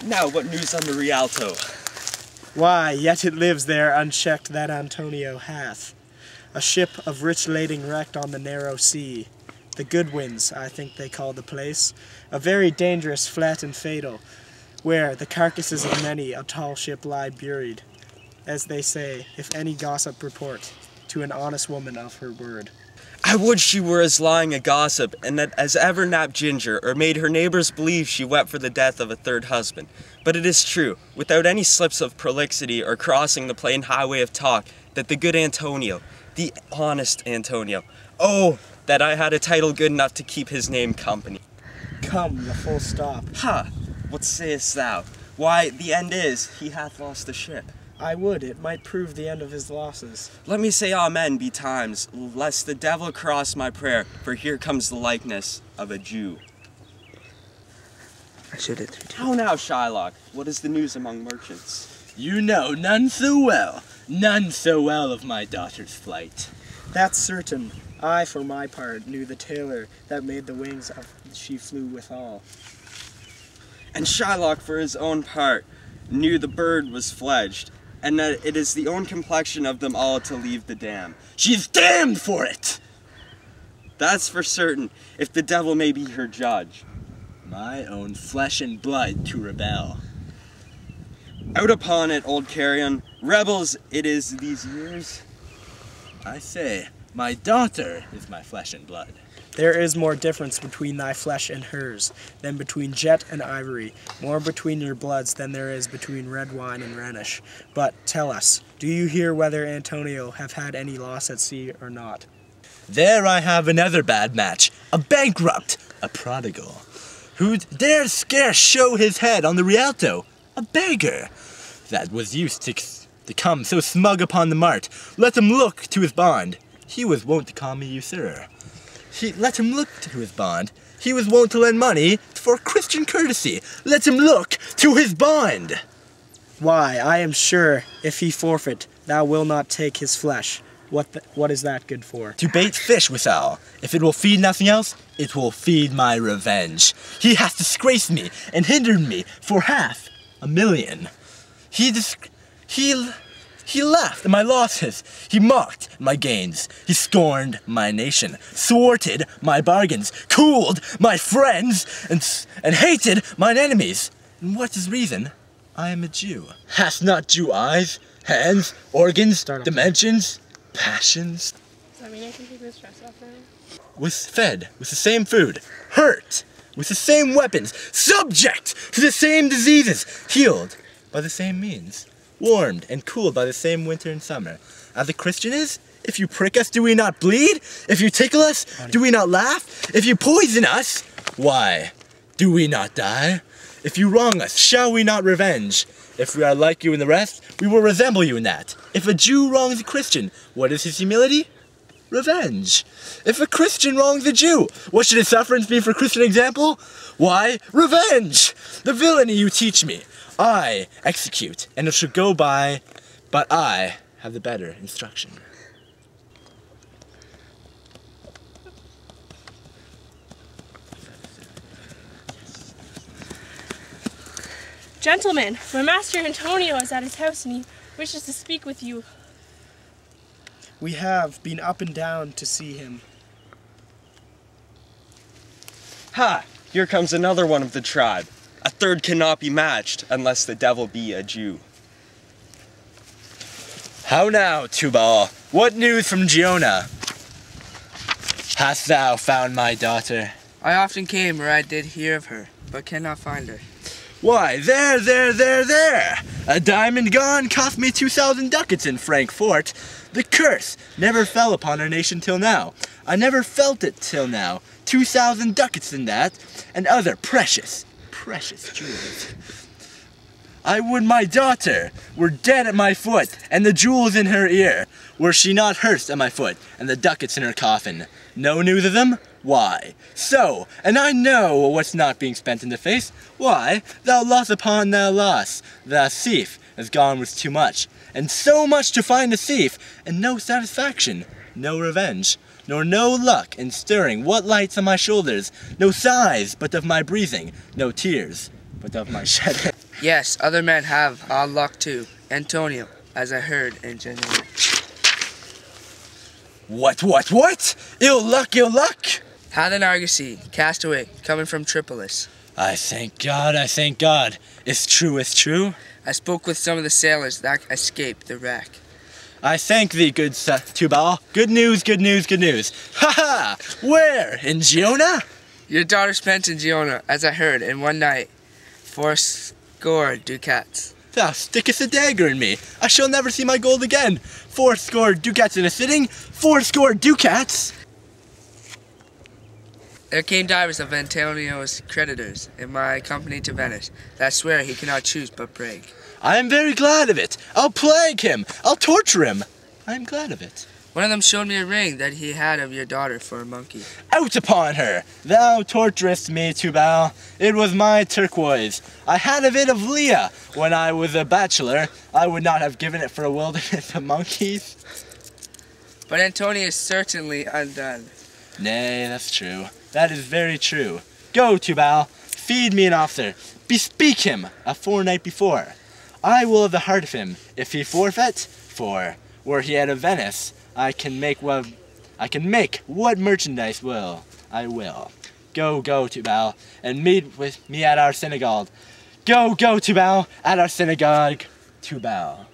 Now, what news on the Rialto? Why, yet it lives there unchecked that Antonio hath. A ship of rich lading wrecked on the narrow sea. The Goodwins, I think they call the place. A very dangerous, flat and fatal, where the carcasses of many a tall ship lie buried, as they say, if any gossip report, to an honest woman of her word. I would she were as lying a gossip, and that as ever napped ginger, or made her neighbors believe she wept for the death of a third husband. But it is true, without any slips of prolixity or crossing the plain highway of talk, that the good Antonio, the honest Antonio, oh, that I had a title good enough to keep his name company. Come, the full stop. Ha! What sayest thou? Why, the end is, he hath lost the ship. I would, it might prove the end of his losses. Let me say amen betimes, lest the devil cross my prayer, for here comes the likeness of a Jew. I should have. How now, Shylock? What is the news among merchants? You know none so well of my daughter's flight. That's certain. I, for my part, knew the tailor that made the wings of she flew withal. And Shylock, for his own part, knew the bird was fledged, and that it is the own complexion of them all to leave the dam. She's damned for it! That's for certain, if the devil may be her judge. My own flesh and blood to rebel. Out upon it, old carrion, rebels it is these years. I say, my daughter is my flesh and blood. There is more difference between thy flesh and hers than between jet and ivory, more between your bloods than there is between red wine and Rhenish. But tell us, do you hear whether Antonio have had any loss at sea or not? There I have another bad match, a bankrupt, a prodigal, who dares scarce show his head on the Rialto, a beggar, that was used to come so smug upon the mart. Let him look to his bond. He was wont to call me usurer. Let him look to his bond. He was wont to lend money for Christian courtesy. Let him look to his bond. Why, I am sure, if he forfeit, thou wilt not take his flesh. What is that good for? To bait fish withal. If it will feed nothing else, it will feed my revenge. He hath disgraced me and hindered me for $500,000. He laughed at my losses. He mocked at my gains. He scorned my nation, thwarted my bargains, cooled my friends, and hated mine enemies. And what is reason? I am a Jew. Hast not Jew eyes, hands, organs, dimensions, passions? Does that mean I can take this dress off now? Fed with the same food, hurt with the same weapons, subject to the same diseases, healed by the same means, warmed and cooled by the same winter and summer. As a Christian is, if you prick us, do we not bleed? If you tickle us, do we not laugh? If you poison us, why, do we not die? If you wrong us, shall we not revenge? If we are like you in the rest, we will resemble you in that. If a Jew wrongs a Christian, what is his humility? Revenge. If a Christian wrongs a Jew, what should his sufferance be for Christian example? Why, revenge! The villainy you teach me, I execute, and it should go by, but I have the better instruction. Gentlemen, my master Antonio is at his house and he wishes to speak with you. We have been up and down to see him. Ha! Here comes another one of the tribe. A third cannot be matched unless the devil be a Jew. How now, Tubal? What news from Giona? Hast thou found my daughter? I often came where I did hear of her, but cannot find her. Why, there! A diamond gone cost me 2,000 ducats in Frankfort. The curse never fell upon our nation till now. I never felt it till now. 2,000 ducats in that, and other precious jewels. I would my daughter were dead at my foot, and the jewels in her ear, were she not hearsed at my foot, and the ducats in her coffin. No news of them? Why? So, and I know what's not being spent in the face. Why? Thou loss upon thou loss. The thief has gone with too much, and so much to find the thief, and no satisfaction, no revenge, nor no luck in stirring what lights on my shoulders, no sighs but of my breathing, no tears but of my shedding. Yes, other men have odd luck too. Antonio, as I heard in January. What? Ill luck, ill luck? Had an argosy, castaway, coming from Tripolis. I thank God. It's true. I spoke with some of the sailors that escaped the wreck. I thank thee, good Tubal. Good news. Ha ha! Where? In Giona? Your daughter spent in Giona, as I heard, in one night, 40 ducats. Thou stickest a dagger in me. I shall never see my gold again. 40 ducats in a sitting. 40 ducats? There came divers of Antonio's creditors in my company to Venice that swear he cannot choose but break. I am very glad of it. I'll plague him. I'll torture him. I am glad of it. One of them showed me a ring that he had of your daughter for a monkey. Out upon her! Thou torturest me, Tubal. It was my turquoise. I had of it of Leah when I was a bachelor. I would not have given it for a wilderness of monkeys. But Antonio is certainly undone. Nay, that's true. That is very true. Go, Tubal. Feed me an officer. Bespeak him a fortnight before. I will have the heart of him if he forfeit. For were he out of Venice, I can make what merchandise I will. Go, Tubal, and meet with me at our synagogue. Go, Tubal, at our synagogue, Tubal.